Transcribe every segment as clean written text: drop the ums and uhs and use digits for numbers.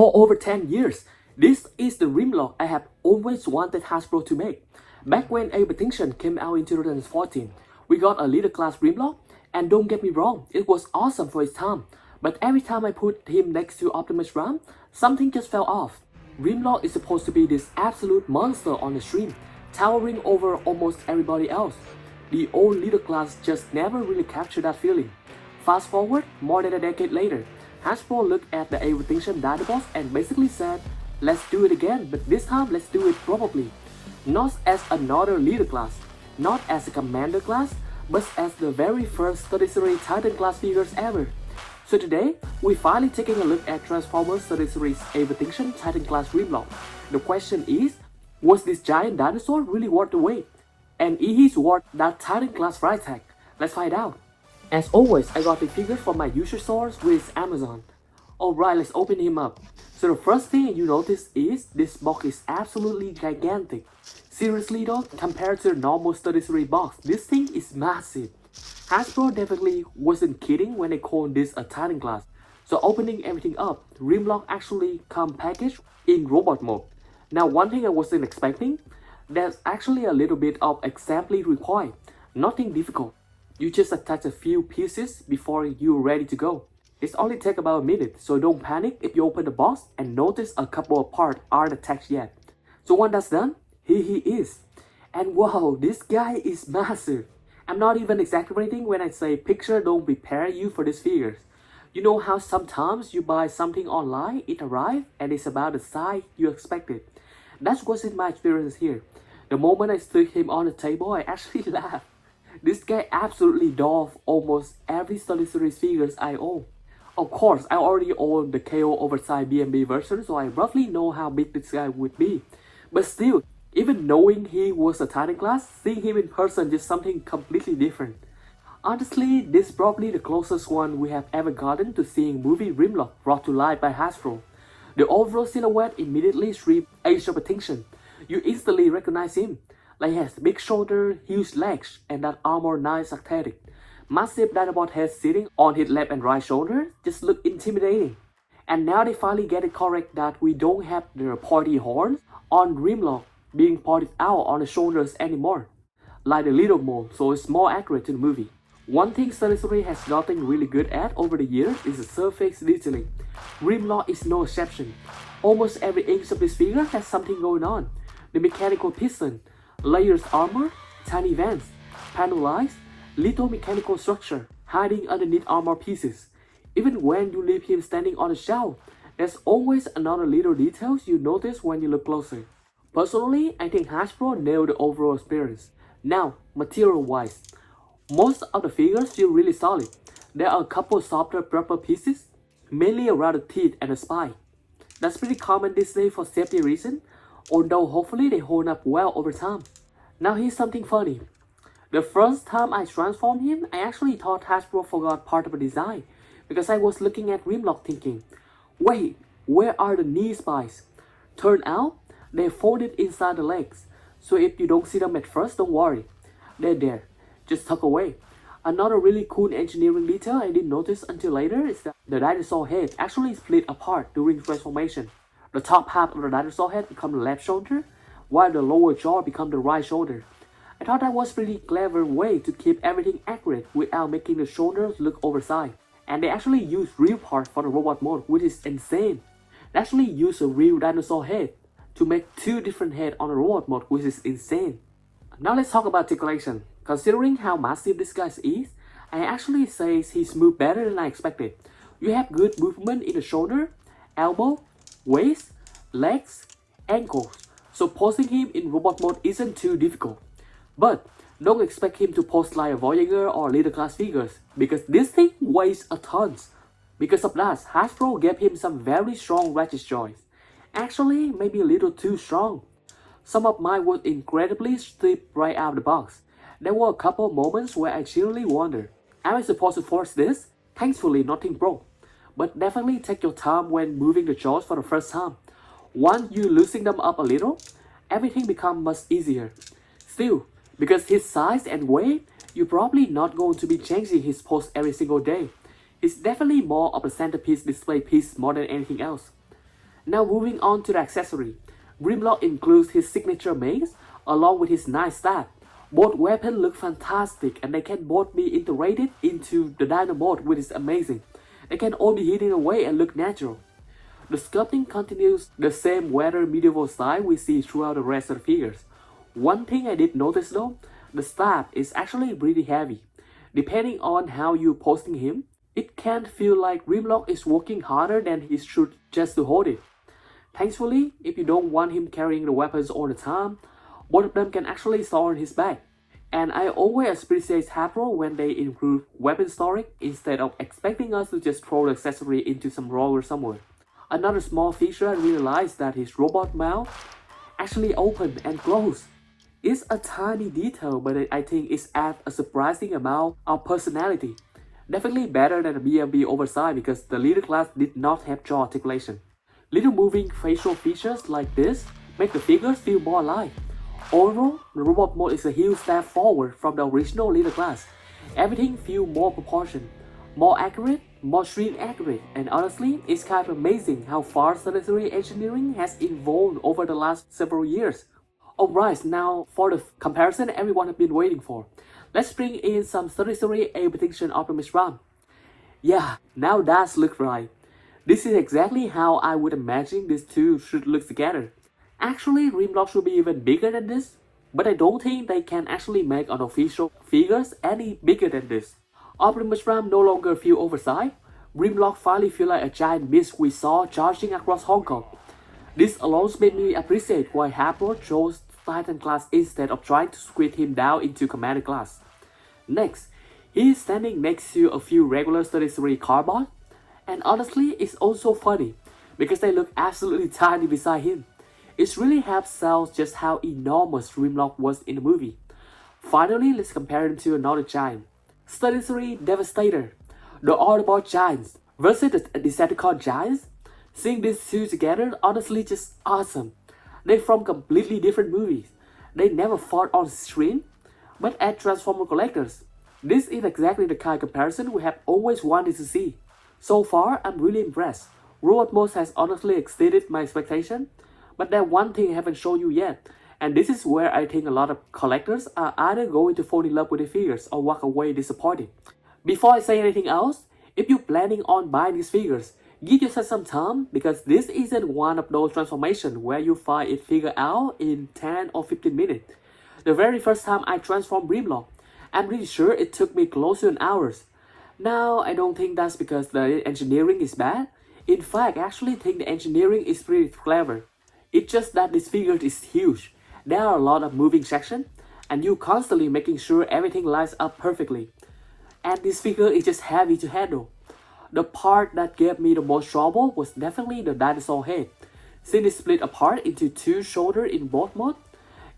For over 10 years, this is the Grimlock I have always wanted Hasbro to make. Back when Age of Extinction came out in 2014, we got a leader class Grimlock, and don't get me wrong, it was awesome for its time. But every time I put him next to Optimus Prime, something just fell off. Grimlock is supposed to be this absolute monster on the stream, towering over almost everybody else. The old leader class just never really captured that feeling. Fast forward more than a decade later, Hasbro looked at the Age of Extinction Dinosaur and basically said, let's do it again, but this time let's do it properly. Not as another leader class, not as a commander class, but as the very first Studio Series Titan class figures ever. So today, we're finally taking a look at Transformers Studio Series Age of Extinction Titan class Grimlock. The question is, was this giant dinosaur really worth the wait? And is he worth that Titan class price tag? Let's find out. As always, I got the figures from my usual source, which is Amazon. Alright, let's open him up. So the first thing you notice is this box is absolutely gigantic. Seriously though, compared to the normal Studio Series box, this thing is massive. Hasbro definitely wasn't kidding when they called this a Titan class. So opening everything up, Grimlock actually come packaged in robot mode. Now one thing I wasn't expecting, there's actually a little bit of assembly required. Nothing difficult. You just attach a few pieces before you're ready to go. It only takes about a minute, so don't panic if you open the box and notice a couple of parts aren't attached yet. So when that's done, here he is. And wow, this guy is massive. I'm not even exaggerating when I say picture don't prepare you for these figures. You know how sometimes you buy something online, it arrives and it's about the size you expected. That wasn't my experience here. The moment I stuck him on the table, I actually laughed. This guy absolutely dwarfs almost every Studio Series figures I own. Of course, I already own the KO oversized BMB version, so I roughly know how big this guy would be. But still, even knowing he was a Titan class, seeing him in person is something completely different. Honestly, this is probably the closest one we have ever gotten to seeing movie Grimlock brought to life by Hasbro. The overall silhouette immediately screams Age of Extinction. You instantly recognize him. Like he has big shoulders, huge legs, and that armor nice aesthetic. Massive Dinobot head sitting on his left and right shoulder just look intimidating. And now they finally get it correct that we don't have the pointy horns on Grimlock being pointed out on the shoulders anymore, like the little mold, so it's more accurate to the movie. One thing Studio Series has gotten really good at over the years is the surface detailing. Grimlock is no exception. Almost every inch of this figure has something going on. The mechanical piston, layers armor, tiny vents, panel eyes, little mechanical structure hiding underneath armor pieces. Even when you leave him standing on the shelf, there's always another little details you notice when you look closer. Personally, I think Hasbro nailed the overall experience. Now, material-wise, most of the figures feel really solid. There are a couple softer purple pieces, mainly around the teeth and the spine. That's pretty common these days for safety reasons, although hopefully they hold up well over time. Now here's something funny. The first time I transformed him, I actually thought Hasbro forgot part of the design because I was looking at Grimlock thinking, wait, where are the knee spikes? Turned out, they folded inside the legs, so if you don't see them at first, don't worry. They're there, just tuck away. Another really cool engineering detail I didn't notice until later is that the dinosaur head actually split apart during transformation. The top half of the dinosaur head becomes the left shoulder, while the lower jaw becomes the right shoulder. I thought that was a pretty clever way to keep everything accurate without making the shoulders look oversized. And they actually used real parts for the robot mode, which is insane. They actually used a real dinosaur head to make two different heads on the robot mode, which is insane. Now let's talk about articulation. Considering how massive this guy is, I actually say he's moved better than I expected. You have good movement in the shoulder, elbow, waist, legs, ankles, so posing him in robot mode isn't too difficult. But don't expect him to pose like a Voyager or leader class figures, because this thing weighs a ton. Because of that, Hasbro gave him some very strong ratchet joints. Actually, maybe a little too strong. Some of mine was incredibly stiff right out of the box. There were a couple of moments where I genuinely wondered, am I supposed to force this? Thankfully, nothing broke. But definitely take your time when moving the jaws for the first time. Once you loosen them up a little, everything becomes much easier. Still, because his size and weight, you're probably not going to be changing his pose every single day. It's definitely more of a centerpiece display piece more than anything else. Now moving on to the accessory. Grimlock includes his signature mace along with his nice staff. Both weapons look fantastic and they can both be integrated into the Dino mode, which is amazing. They can all be hidden away and look natural. The sculpting continues the same weathered medieval style we see throughout the rest of the figures. One thing I did notice though, the staff is actually pretty heavy. Depending on how you're posting him, it can feel like Grimlock is working harder than he should just to hold it. Thankfully, if you don't want him carrying the weapons all the time, both of them can actually store on his back. And I always appreciate Hasbro when they include weapon storage instead of expecting us to just throw the accessory into some drawer somewhere. Another small feature I realized that his robot mouth actually opened and closed. It's a tiny detail, but I think it adds a surprising amount of personality. Definitely better than the BMB oversight because the leader class did not have jaw articulation. Little moving facial features like this make the figures feel more alive. Overall, the robot mode is a huge step forward from the original leader class. Everything feels more proportioned, more accurate, more screen accurate, and honestly, it's kind of amazing how far sensory engineering has evolved over the last several years. Alright, now for the comparison everyone has been waiting for. Let's bring in some sensory Age of Extinction Optimus Prime. Yeah, now that's look right. This is exactly how I would imagine these two should look together. Actually, Grimlock should be even bigger than this, but I don't think they can actually make unofficial figures any bigger than this. Optimus Prime no longer feel oversized. Grimlock finally feel like a giant beast we saw charging across Hong Kong. This alone made me appreciate why Hasbro chose Titan class instead of trying to squeeze him down into Commander class. Next, he is standing next to a few regular 33 cardboard, and honestly, it's also funny because they look absolutely tiny beside him. It really helps sell just how enormous Grimlock was in the movie. Finally, let's compare him to another giant. 33 Devastator, the Autobot Giants versus the Decepticon Giants. Seeing these two together, honestly just awesome. They're from completely different movies. They never fought on screen, but as Transformer collectors, this is exactly the kind of comparison we have always wanted to see. So far, I'm really impressed. Robot Mode has honestly exceeded my expectation, but there's one thing I haven't shown you yet, and this is where I think a lot of collectors are either going to fall in love with the figures or walk away disappointed. Before I say anything else, if you're planning on buying these figures, give yourself some time because this isn't one of those transformations where you find it figured out in 10 or 15 minutes. The very first time I transformed Grimlock, I'm pretty sure it took me close to an hour. Now, I don't think that's because the engineering is bad. In fact, I actually think the engineering is pretty clever. It's just that this figure is huge. There are a lot of moving sections, and you're constantly making sure everything lines up perfectly. And this figure is just heavy to handle. The part that gave me the most trouble was definitely the dinosaur head. Since it split apart into two shoulders in both modes,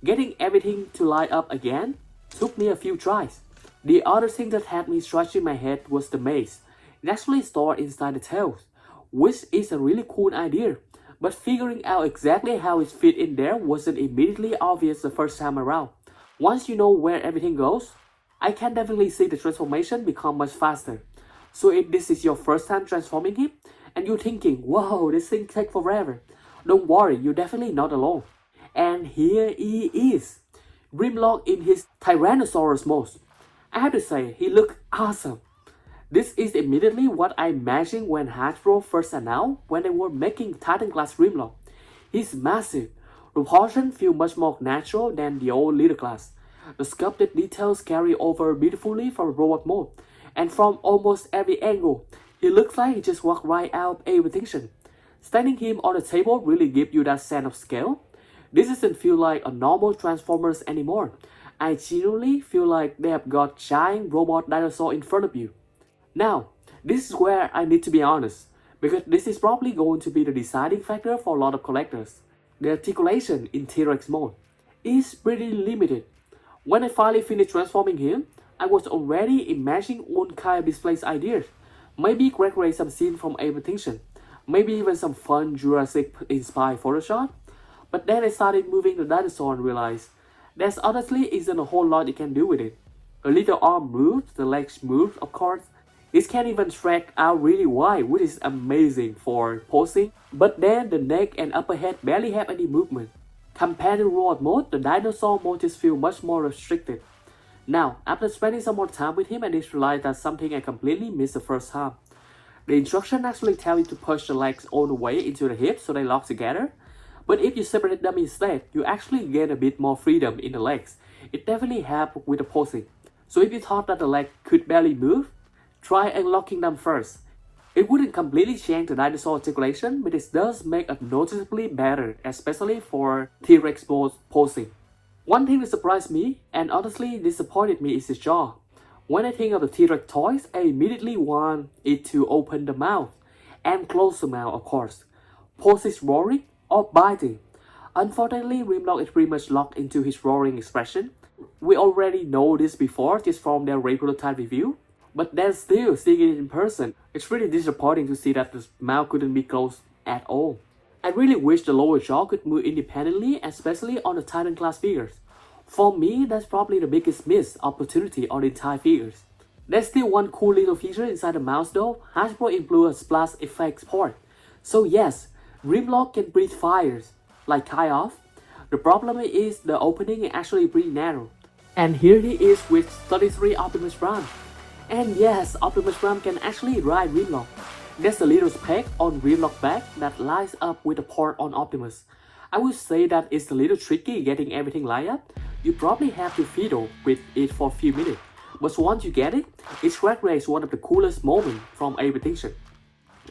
getting everything to line up again took me a few tries. The other thing that had me scratching my head was the maze. It actually stored inside the tails, which is a really cool idea, but figuring out exactly how it fit in there wasn't immediately obvious the first time around. Once you know where everything goes, I can definitely see the transformation become much faster. So if this is your first time transforming him, and you're thinking, wow, this thing takes forever, don't worry, you're definitely not alone. And here he is, Grimlock in his Tyrannosaurus mode. I have to say, he looked awesome. This is immediately what I imagined when Hasbro first announced when they were making Titan class Grimlock. He's massive. The proportions feel much more natural than the old leader class. The sculpted details carry over beautifully from robot mode, and from almost every angle, he looks like he just walked right out of Age of Extinction. Standing him on the table really gives you that sense of scale. This doesn't feel like a normal Transformers anymore. I genuinely feel like they have got giant robot dinosaur in front of you. Now, this is where I need to be honest, because this is probably going to be the deciding factor for a lot of collectors. The articulation in T-Rex mode is pretty limited. When I finally finished transforming him, I was already imagining all kind of display ideas. Maybe recreate some scene from Age of Extinction, maybe even some fun Jurassic-inspired Photoshop. But then I started moving the dinosaur and realized there's honestly isn't a whole lot you can do with it. The little arm moves, the legs move, of course. It can even stretch out really wide, which is amazing for posing. But then the neck and upper head barely have any movement. Compared to Road mode, the Dinosaur mode just feels much more restricted. Now, after spending some more time with him, I just realized that something I completely missed the first time. The instruction actually tell you to push the legs all the way into the hips so they lock together. But if you separate them instead, you actually gain a bit more freedom in the legs. It definitely helps with the posing. So if you thought that the leg could barely move, try unlocking them first. It wouldn't completely change the dinosaur articulation, but it does make it noticeably better, especially for T-Rex mode posing. One thing that surprised me, and honestly disappointed me, is his jaw. When I think of the T-Rex toys, I immediately want it to open the mouth, and close the mouth of course. Poses roaring or biting. Unfortunately, Grimlock is pretty much locked into his roaring expression. We already know this before just from their regular type review. But then still, seeing it in person, it's really disappointing to see that the mouth couldn't be closed at all. I really wish the lower jaw could move independently, especially on the Titan class figures. For me, that's probably the biggest missed opportunity on the entire figures. There's still one cool little feature inside the mouth though. Hasbro includes a splash effects port. So yes, Grimlock can breathe fires, like kind of. The problem is the opening is actually pretty narrow. And here he is with 33 Optimus Prime. And yes, Optimus Prime can actually ride Grimlock. There's a little speck on Grimlock back that lines up with the port on Optimus. I would say that it's a little tricky getting everything lined up. You probably have to fiddle with it for a few minutes. But once you get it, its track race is one of the coolest moments from Age of Extinction.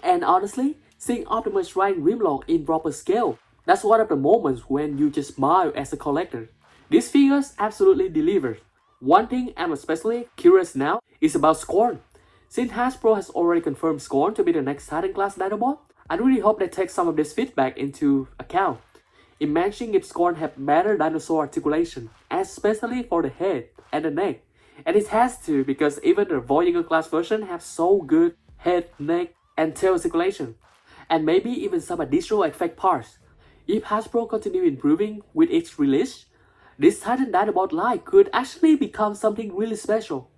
And honestly, seeing Optimus ride Grimlock in proper scale, that's one of the moments when you just smile as a collector. These figures absolutely deliver. One thing I'm especially curious now is about Scorn. Since Hasbro has already confirmed Scorn to be the next Titan class Dinobot, I really hope they take some of this feedback into account. Imagine if Scorn had better dinosaur articulation, especially for the head and the neck. And it has to, because even the Voyager class version have so good head, neck, and tail articulation. And maybe even some additional effect parts. If Hasbro continue improving with each release, this Titan Dinobot line could actually become something really special.